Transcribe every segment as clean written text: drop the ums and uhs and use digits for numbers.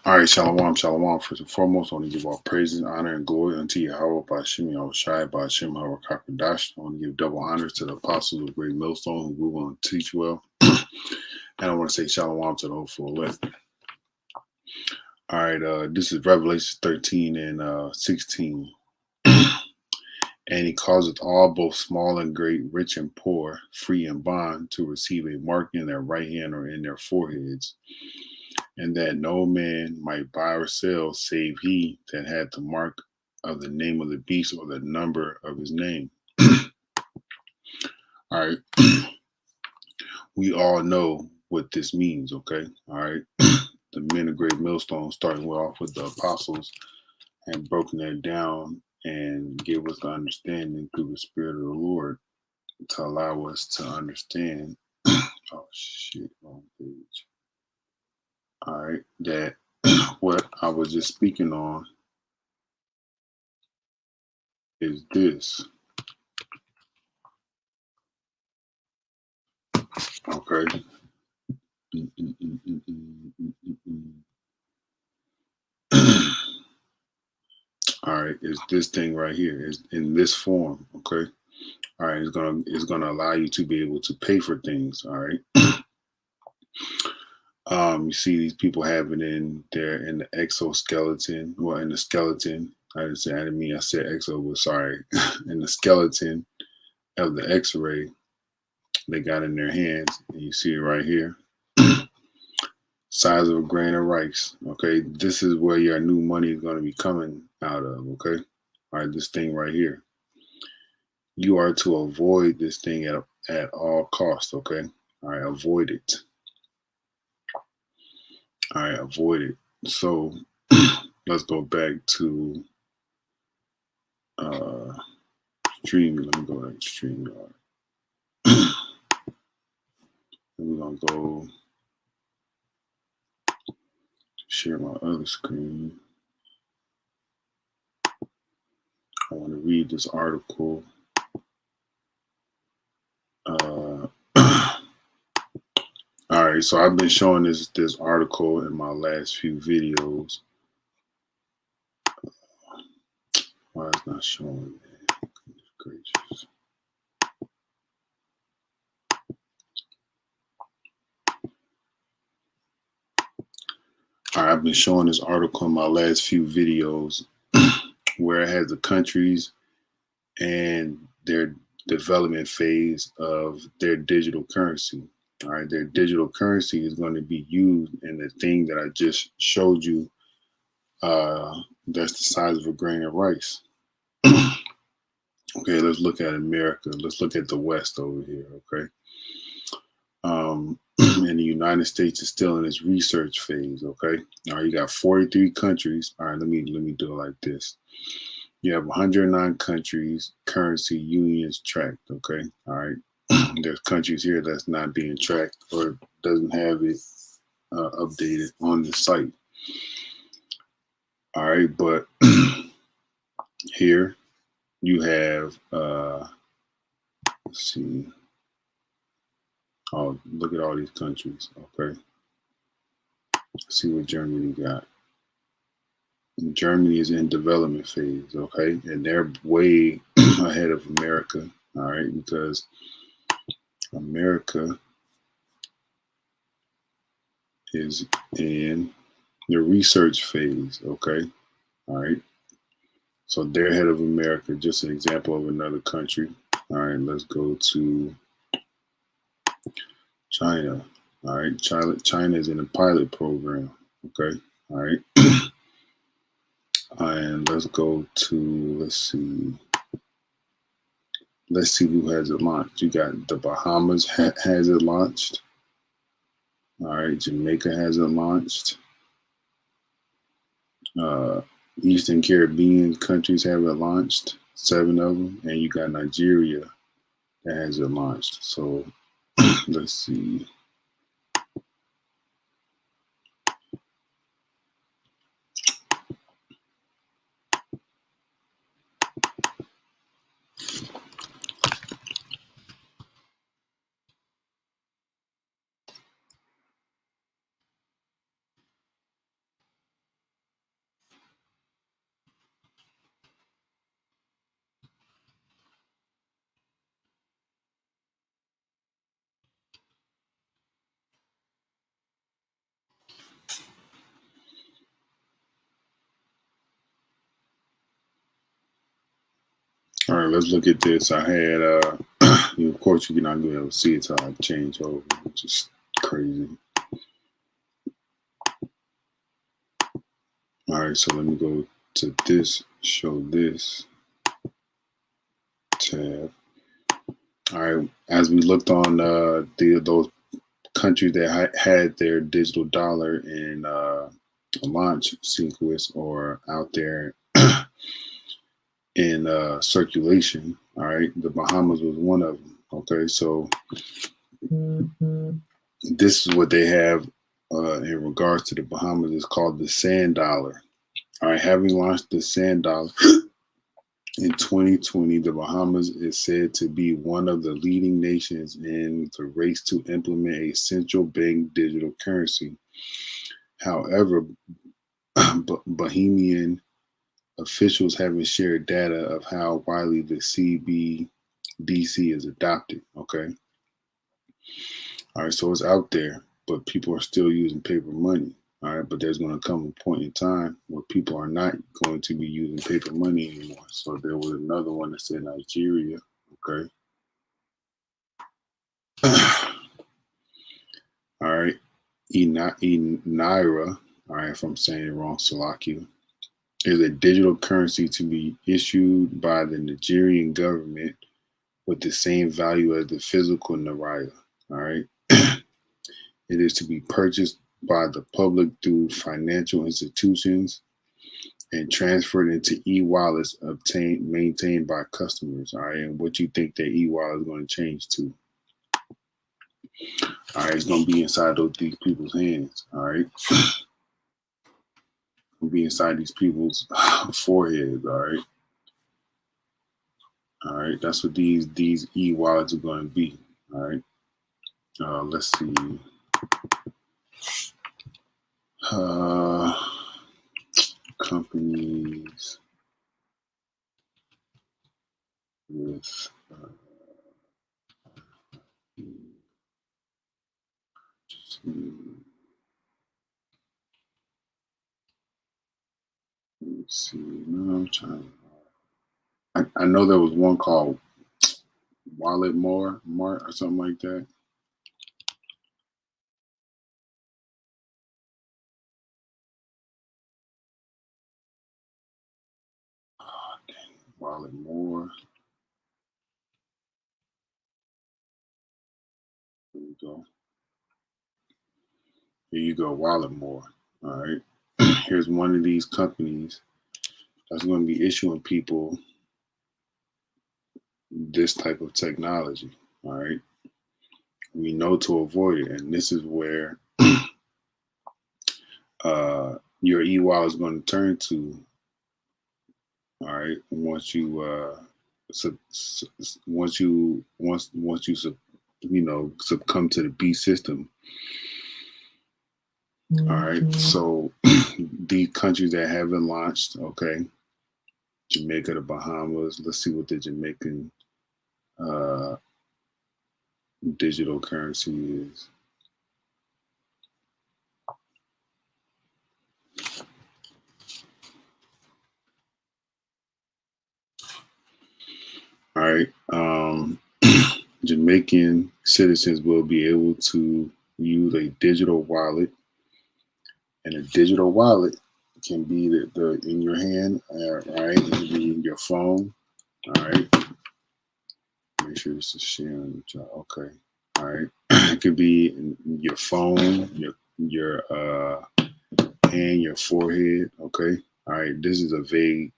All right, shalom, shalom. First and foremost, I want to give all praises, honor, and glory unto Yahweh, Ba'ashim, Yahushai, Ba'ashim, Harakakadash. I want to give double honors to the apostles of Great Millstone who grew on to teach well. And I want to say shalom to the hopeful elect. All right, this is Revelation 13 and 16. And he causeth all, both small and great, rich and poor, free and bond, to receive a mark in their right hand or in their foreheads, and that no man might buy or sell save he that had the mark of the name of the beast or the number of his name. All right. We all know what this means, okay? All right. The men of Great Millstone, starting off with the apostles and broken that down and give us the understanding through the Spirit of the Lord to allow us to understand. Oh, shit, wrong page. All right. That what I was just speaking on is this. Okay. All right, is this thing right here is in this form. Okay. All right, it's gonna allow you to be able to pay for things. All right. You see these people have it in there in the exoskeleton, well, in the skeleton. I didn't mean I said exo, but sorry, in the skeleton of the X-ray they got in their hands, and you see it right here. Size of a grain of rice. Okay, this is where your new money is going to be coming out of. Okay, all right, this thing right here. You are to avoid this thing at all costs. Okay, all right, avoid it. All right, avoid it. So let's go back to Stream. Let me go to StreamYard. We're gonna go share my other screen. I want to read this article. All right, so I've been showing this article in my last few videos. Why it's not showing, man? Goodness gracious. All right, I've been showing this article in my last few videos where it has the countries and their development phase of their digital currency. All right, their digital currency is going to be used in the thing that I just showed you. That's the size of a grain of rice. Okay, let's look at America. Let's look at the West over here. Okay. And the United States is still in its research phase. Okay. All right, you got 43 countries. All right, let me do it like this. You have 109 countries, currency unions tracked. Okay. All right. There's countries here that's not being tracked or doesn't have it updated on the site. All right, but here you have let's see. Oh, look at all these countries. Okay. Let's see what Germany got. Germany is in development phase. Okay. And they're way ahead of America. All right. Because America is in the research phase. Okay. All right. So they're ahead of America. Just an example of another country. All right. Let's go to China. All right. China is in a pilot program. Okay. All right. And let's go to, let's see who has it launched. You got the Bahamas has it launched. All right. Jamaica has it launched. Eastern Caribbean countries have it launched, 7 of them. And you got Nigeria that has it launched. So let's see. All right, let's look at this. I had, of course, you're not going to be able to see it until I change over, which is crazy. All right, so let me go to this, show this tab. All right, as we looked on those countries that had their digital dollar in launch sequence or out there in circulation, all right, the Bahamas was one of them. Okay, so this is what they have in regards to the Bahamas. It's called the Sand Dollar. All right, having launched the Sand Dollar in 2020, the Bahamas is said to be one of the leading nations in the race to implement a central bank digital currency. However, Bahamian officials haven't shared data of how widely the CBDC is adopted. Okay. All right. So it's out there, but people are still using paper money. All right. But there's going to come a point in time where people are not going to be using paper money anymore. So there was another one that said Nigeria. Okay. All right. Naira. All right. If I'm saying it wrong, Salakia, is a digital currency to be issued by the Nigerian government with the same value as the physical naira. All right. It is to be purchased by the public through financial institutions and transferred into e-wallets maintained by customers. All right. And what you think that e-wallet is going to change to? All right. It's going to be inside these people's hands. All right. It'll be inside these people's foreheads. All right. All right. That's what these e-wallets are going to be. All right. Let's see. Companies with let me see. No, I'm trying. I know there was one called Wallet Mart or something like that. Oh, dang. Wallet More. There you go. Here you go, Wallet More. All right. Here's one of these companies that's going to be issuing people this type of technology. All right. We know to avoid it. And this is where your e-wallet is going to turn to. All right. Once you succumb to the B system. All right. So the countries that haven't launched, okay, Jamaica, the Bahamas. Let's see what the Jamaican digital currency is. All right. Jamaican citizens will be able to use a digital wallet, and a digital wallet can be the in your hand, right? It can be in your phone. All right. Make sure this is sharing. Okay. All right. It could be in your phone, your hand, your forehead. Okay. All right. This is a vague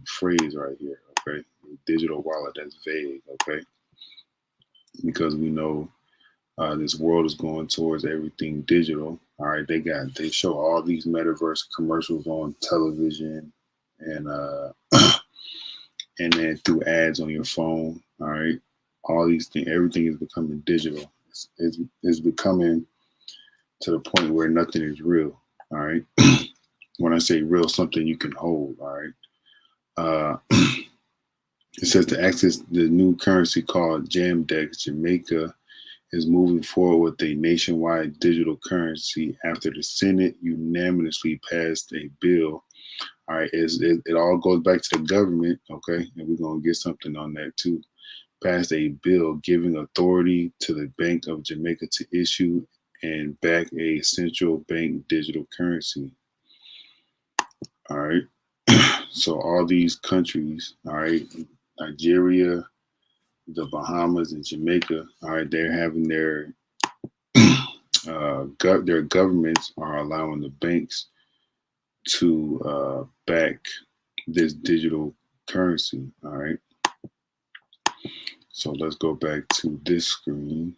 phrase right here. Okay. Digital wallet, that's vague. Okay. Because we know this world is going towards everything digital. All right. They show all these metaverse commercials on television and and then through ads on your phone. All right. All these things, everything is becoming digital. It's becoming to the point where nothing is real. All right. When I say real, something you can hold. All right. It says to access the new currency called JamDex, Jamaica is moving forward with a nationwide digital currency after the Senate unanimously passed a bill, All right, it all goes back to the government, okay? And we're gonna get something on that too. Passed a bill giving authority to the Bank of Jamaica to issue and back a central bank digital currency. All right. So all these countries, all right, Nigeria, the Bahamas, and Jamaica, all right, they're having their their governments are allowing the banks to back this digital currency. All right. So let's go back to this screen.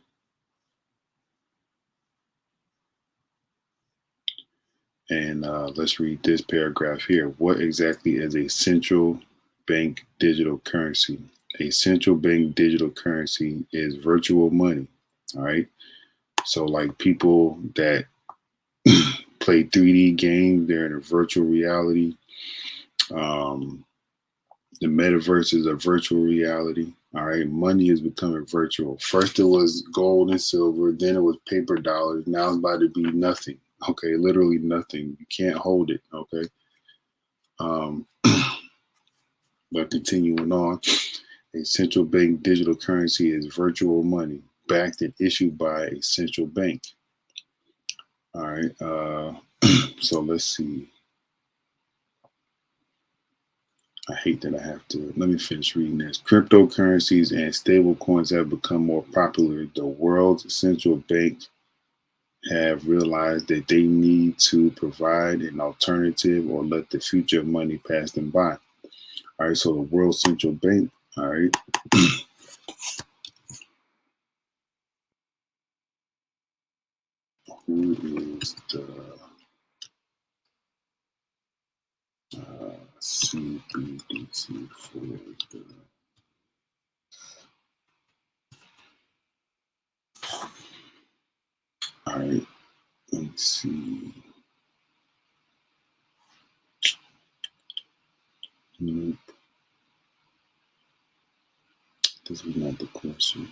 And let's read this paragraph here. What exactly is a central bank digital currency? A central bank digital currency is virtual money. All right. So, like people that play 3D games, they're in a virtual reality. Um, the metaverse is a virtual reality. All right. Money is becoming virtual. First, it was gold and silver, then it was paper dollars. Now it's about to be nothing. Okay. Literally nothing. You can't hold it. Okay. Um, but continuing on, a central bank digital currency is virtual money backed and issued by a central bank. All right. So let's see. I hate that I have to. Let me finish reading this. Cryptocurrencies and stable coins have become more popular. The world's central bank have realized that they need to provide an alternative or let the future of money pass them by. All right. So the world central bank. All right. Who is the CBDC for the all right, let me see. Nope, this was not the question.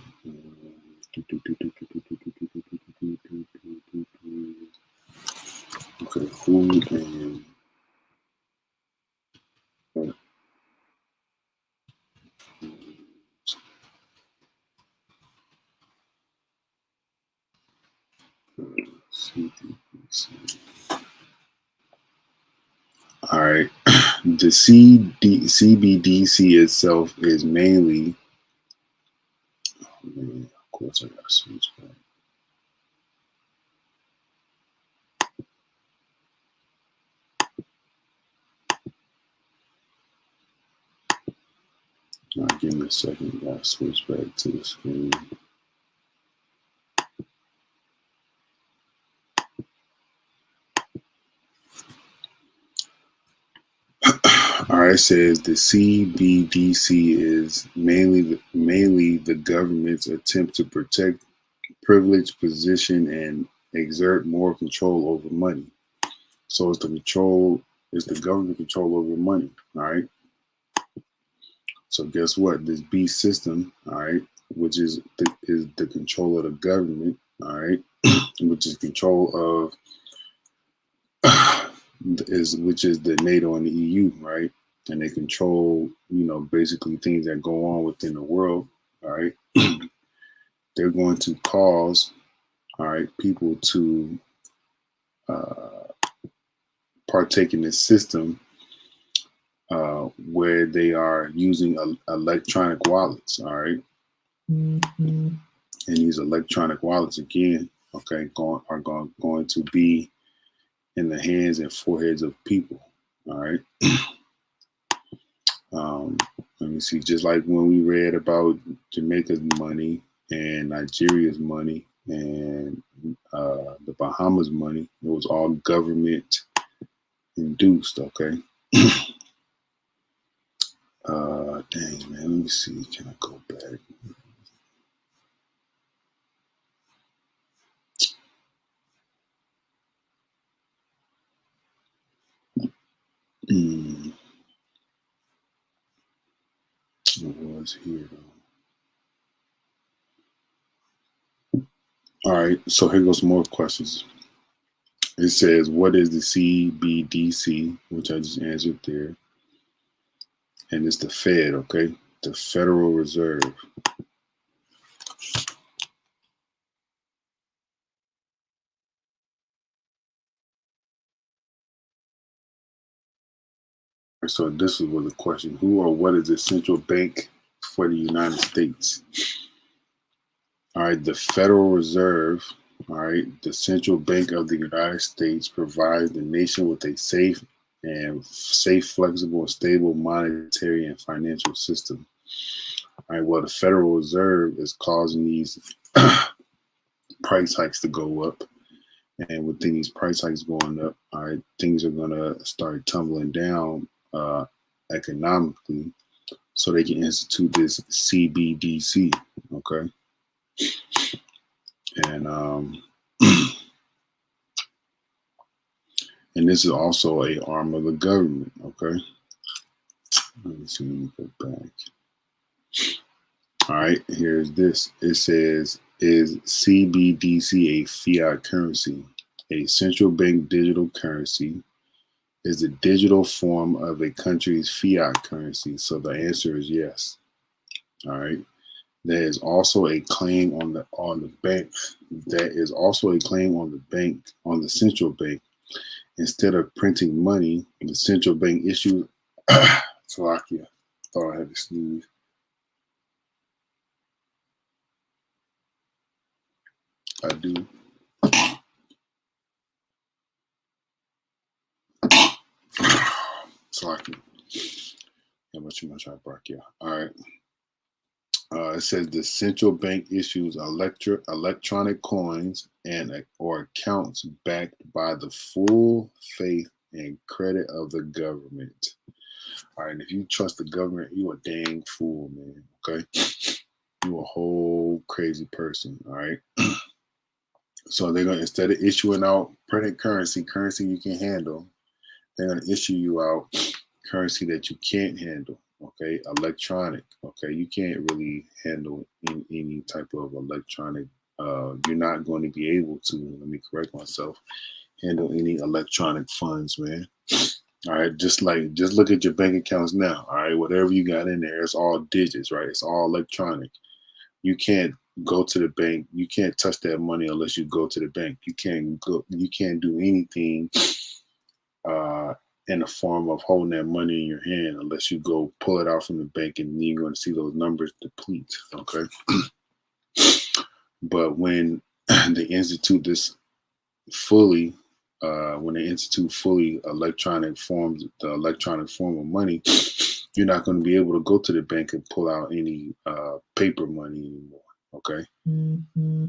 Okay, food and CBDC. All right, the CBDC itself is mainly. Of course, I got to switch back. All right, give me a second. Got to switch back to the screen. All right, it says the CBDC is mainly the government's attempt to protect privileged position and exert more control over money. So it's the government control over money. All right. So guess what? This beast system, all right, which is the control of the government, all right, which is control of which is the NATO and the EU, right? And they control, basically things that go on within the world, all right? They're going to cause, all right, people to uh, partake in this system where they are using electronic wallets, all right? Mm-hmm. And these electronic wallets, again, okay, are going to be in the hands and foreheads of people, all right? Let me see, just like when we read about Jamaica's money and Nigeria's money and the Bahamas money, it was all government induced, okay? Dang, man, let me see, can I go back? It was here, though. All right, so here goes some more questions. It says, what is the CBDC, which I just answered there. And it's the Fed, okay? The Federal Reserve. So this was the question. Who or what is the central bank for the United States? All right, the Federal Reserve, all right, the central bank of the United States provides the nation with a safe, flexible, and stable monetary and financial system. All right, well, the Federal Reserve is causing these price hikes to go up. And with these price hikes going up, all right, things are going to start tumbling down economically, so they can institute this CBDC, okay? And and this is also a arm of the government, okay? Let me see, let me go back. All right, here's this. It says, is CBDC a fiat currency? A central bank digital currency is the digital form of a country's fiat currency. So the answer is yes. All right. There is also a claim on the bank. That is also a claim on the central bank. Instead of printing money, the central bank issues. Slovakia. Thought I had to sneeze. I do. Slovakia. How much you want to try to bark? Yeah. All right. It says the central bank issues electronic coins or accounts backed by the full faith and credit of the government. All right, and if you trust the government, you a dang fool, man. Okay, you a whole crazy person. All right. So they're gonna, instead of issuing out printed currency you can handle, they're gonna issue you out currency that you can't handle. Okay, electronic. Okay, you can't really handle any type of electronic. You're not going to be able to. Let me correct myself. Handle any electronic funds, man. All right, just look at your bank accounts now. All right, whatever you got in there, it's all digits, right? It's all electronic. You can't go to the bank. You can't touch that money unless you go to the bank. You can't go. You can't do anything in the form of holding that money in your hand unless you go pull it out from the bank, and then you're going to see those numbers deplete. Okay. But when they institute this fully, when they institute fully electronic forms, the electronic form of money, you're not going to be able to go to the bank and pull out any paper money anymore. Okay. Mm-hmm.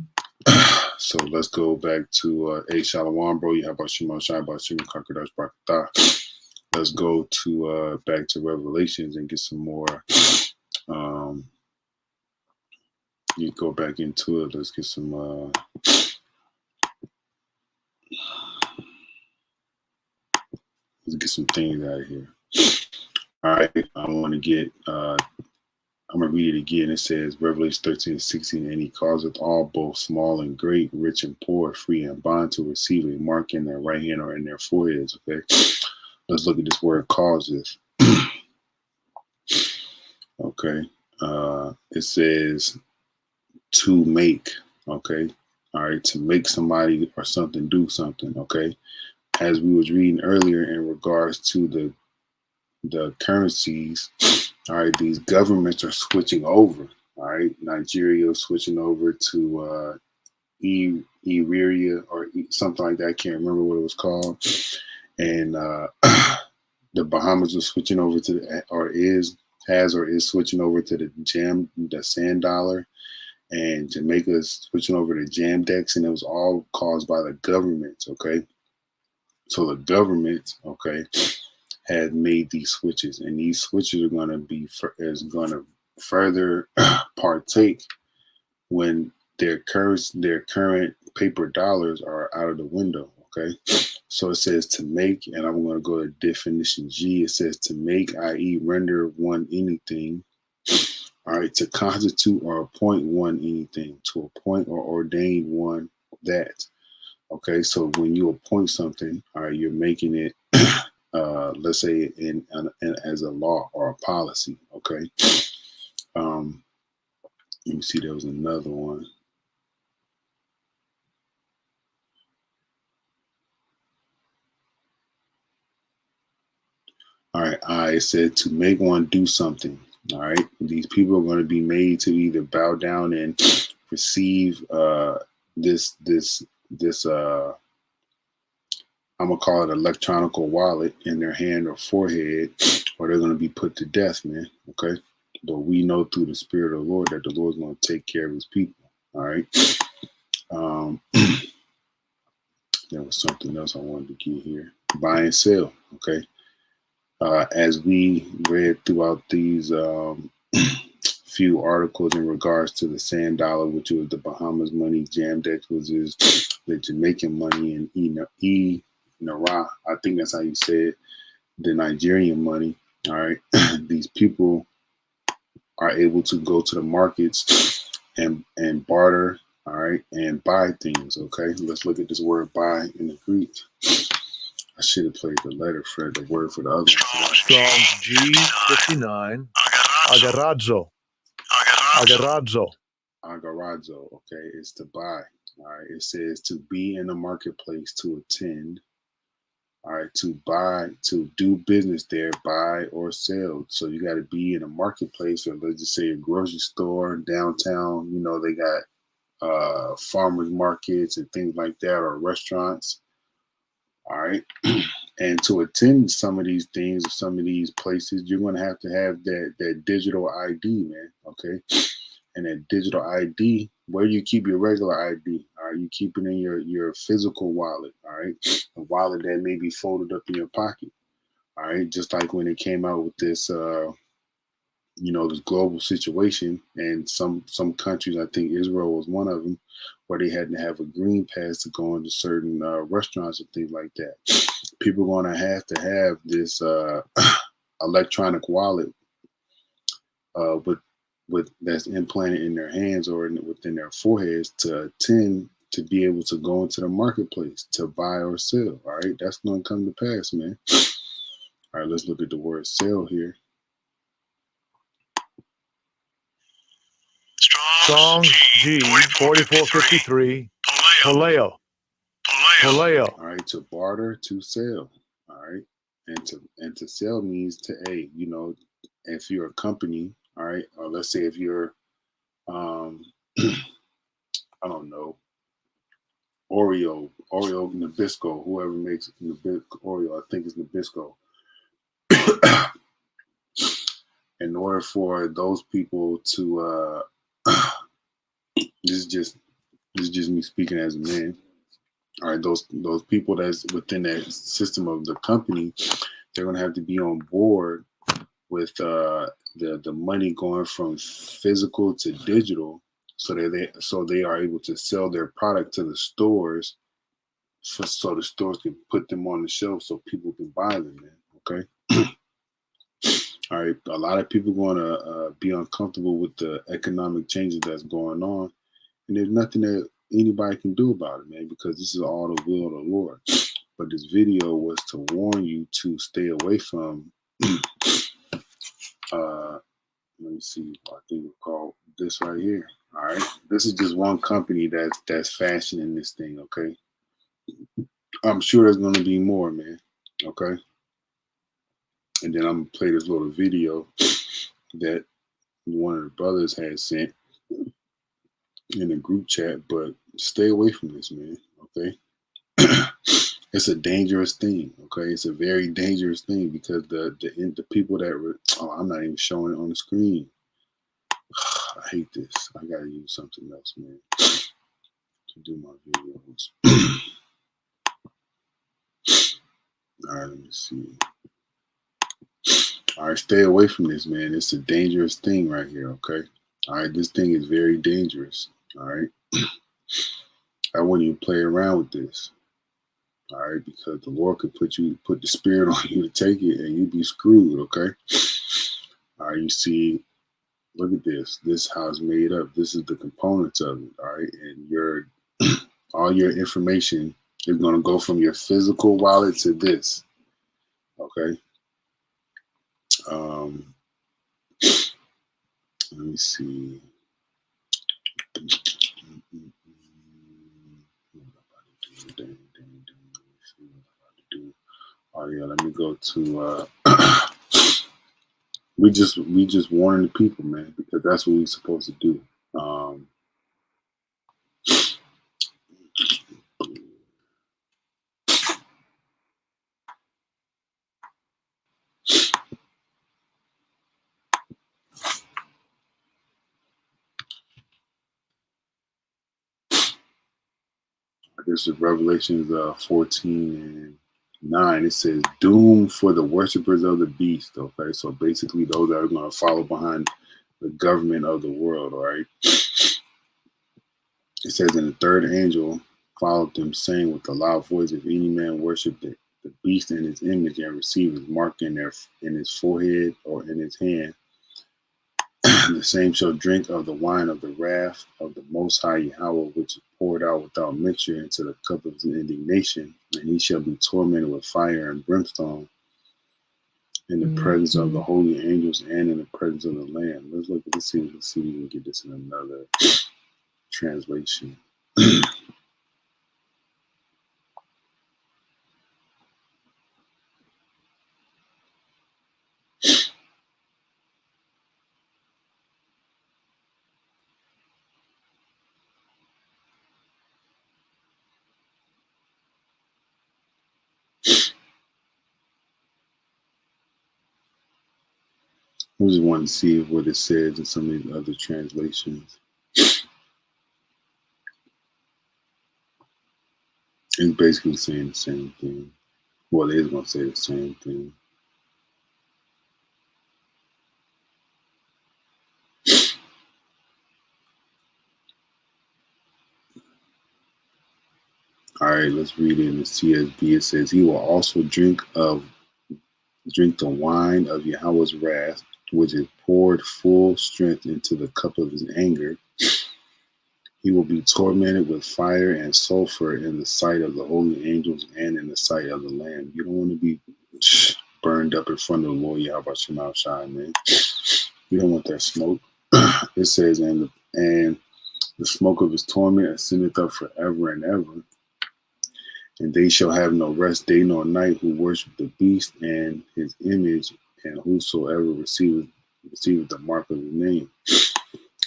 So let's go back to A Shalom, bro. You have about Shimon Shai, about Shimon Kakardash Brakata. Let's go to back to Revelations and get some more. You go back into it. Let's get some. Let's get some things out of here. All right, I want to get. I'm gonna read it again. It says Revelation 13:16, and he causeth all, both small and great, rich and poor, free and bond, to receive a mark in their right hand or in their foreheads. Okay, let's look at this word causes. Okay, it says to make. Okay, all right, to make somebody or something do something. Okay, as we was reading earlier in regards to the currencies. All right, these governments are switching over. All right, Nigeria switching over to Iberia or something like that. I can't remember what it was called. And the Bahamas are switching over to is switching over to the sand dollar, and Jamaica is switching over to Jamdex, and it was all caused by the government. Okay, so the government, okay, had made these switches, and these switches are going to further partake when their current paper dollars are out of the window. Okay, so it says to make, and I'm going to go to definition G. It says to make, i.e., render one anything. All right, to constitute or appoint one anything, to appoint or ordain one that. Okay, so when you appoint something, all right, you're making it, let's say, in as a law or a policy. Okay. Um, Let me see. There was another one. All right. I said to make one do something. All right. These people are going to be made to either bow down and receive this I'm gonna call it electronic wallet in their hand or forehead, or they're gonna be put to death, man. Okay. But we know through the spirit of the Lord that the Lord's gonna take care of his people. All right. Um, there was something else I wanted to get here. Buy and sell. Okay. As we read throughout these few articles in regards to the sand dollar, which was the Bahamas money, Jamdex was the Jamaican money, and Nara, I think that's how you say it, the Nigerian money. All right, these people are able to go to the markets and barter. All right, and buy things. Okay, let's look at this word "buy" in the Greek. I should have played the letter for the word for the other. Strong's G59. Agarazzo. Agarazzo. Okay, is to buy. All right, it says to be in the marketplace, to attend. All right, to buy, to do business there, buy or sell. So you got to be in a marketplace, or let's just say a grocery store downtown. You know, they got farmers markets and things like that, or restaurants. All right. And to attend some of these things, some of these places, you're going to have that digital ID, man. Okay. And that digital ID, where you keep your regular ID, are you keeping in your physical wallet? All right. A wallet that may be folded up in your pocket. All right. Just like when it came out with this, this global situation, and some countries, I think Israel was one of them, where they had to have a green pass to go into certain restaurants and things like that. People are going to have this electronic wallet with that's implanted in their hands or within their foreheads to attend to be able to go into the marketplace to buy or sell. All right, that's going to come to pass, man. All right, let's look at the word sell here. Strong's G4453. Paleo. All right, to barter, to sell. All right, and to sell means to if you're a company, all right, or let's say if you're I don't know, Oreo Nabisco, whoever makes Oreo, I think it's Nabisco. In order for those people to this is just me speaking as a man. All right, those people that's within that system of the company, they're gonna have to be on board with the money going from physical to digital, so they are able to sell their product to the stores, so the stores can put them on the shelf so people can buy them. Man, okay. All right, a lot of people going to be uncomfortable with the economic changes that's going on, and there's nothing that anybody can do about it, man, because this is all the will of the Lord. But this video was to warn you to stay away from. Let me see. I think it's called this right here. All right, this is just one company that's fashioning this thing. Okay, I'm sure there's going to be more, man. Okay, and then I'm gonna play this little video that one of the brothers had sent in the group chat. But stay away from this, man. Okay. It's a dangerous thing. Okay, it's a very dangerous thing because the people that I'm not even showing it on the screen. I hate this. I gotta use something else, man, to do my videos. All right, let me see. All right, stay away from this, man. It's a dangerous thing right here. Okay. All right, this thing is very dangerous. All right. I wouldn't even play around with this. All right, because the Lord could put the spirit on you to take it, and you'd be screwed. Okay. All right, you see, look at this. This is how it's made up. This is the components of it. All right, and all your information It's going to go from your physical wallet to this. Okay. Let me see. Oh yeah, let me go to we just warning the people, man, because that's what we're supposed to do. This is Revelations 14:9. It says, "Doom for the worshipers of the beast." Okay, so basically those that are going to follow behind the government of the world. All right. It says, "And the third angel followed them, saying with a loud voice, If any man worship the beast in his image and receive his mark in his forehead or in his hand, the same shall drink of the wine of the wrath of the Most High Yahweh, which is poured out without mixture into the cup of his indignation, and he shall be tormented with fire and brimstone in the presence of the holy angels and in the presence of the Lamb." Let's look at this. Let's see if we can get this in another translation. I just want to see what it says in some of these other translations. It's basically saying the same thing. Well, it is going to say the same thing. All right, let's read it in the CSB. It says, "He will also drink the wine of Yahweh's wrath, which is poured full strength into the cup of his anger. He will be tormented with fire and sulfur in the sight of the holy angels and in the sight of the Lamb." You don't want to be burned up in front of the Lord Yahweh Shema Shai, man. You don't want that smoke. It says, and the smoke of his torment ascendeth up forever and ever. And they shall have no rest day nor night who worship the beast and his image, and whosoever receiveth the mark of his name.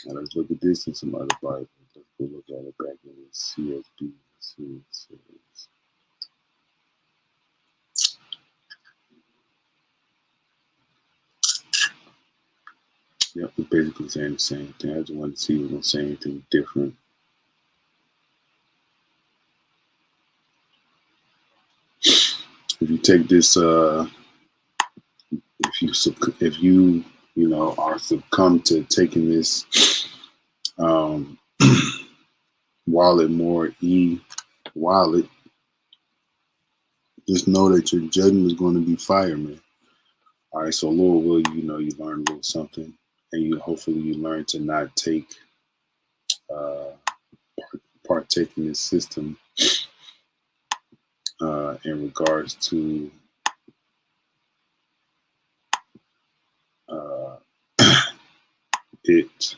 Now let's look at this in some other Bibles. Let's go look at it back in the CSB. Let's see what it says. Yep, it's basically saying the same thing. I just wanted to see if it was going to say anything different. If you take this, if you are succumb to taking this wallet more wallet, just know that your judgment is going to be fire, man. All right, so Lord will, you learn a little something, and hopefully you learn to not partake in this system in regards to it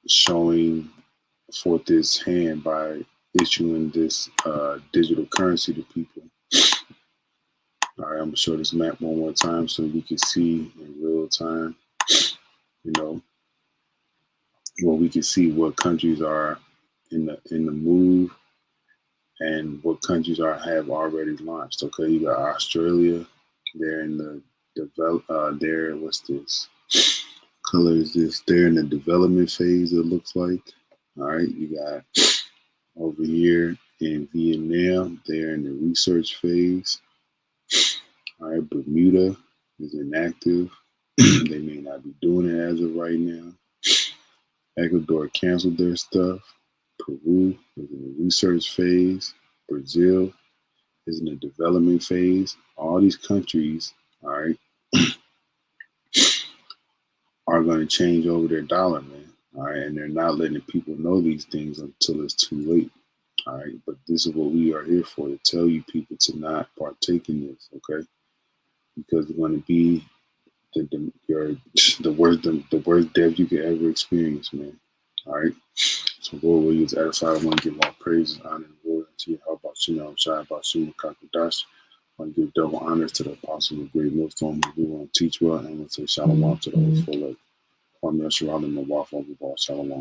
showing forth its hand by issuing this digital currency to people. All right, I'm gonna show this map one more time so we can see in real time, we can see what countries are in the move and what countries have already launched. Okay, you got Australia. They're in the what's this color is this? They're in the development phase, it looks like. All right, you got over here in Vietnam, they're in the research phase. All right, Bermuda is inactive. They may not be doing it as of right now. Ecuador canceled their stuff. Peru is in the research phase. Brazil is in the development phase. All these countries, all right, are going to change over their dollar, man. All right, and they're not letting people know these things until it's too late. All right, but this is what we are here for, to tell you people to not partake in this, okay? Because it's going to be the worst death you could ever experience, man. All right. So Lord, we use edified. I want to give all praise and honor and glory to you. How about you know, Shai about Shima Kakadash? I want to give double honors to the apostle of great millstone who we want to teach well, and I want to say shalom to the whole full of Kwame Yashua and the Waffle of Shalom.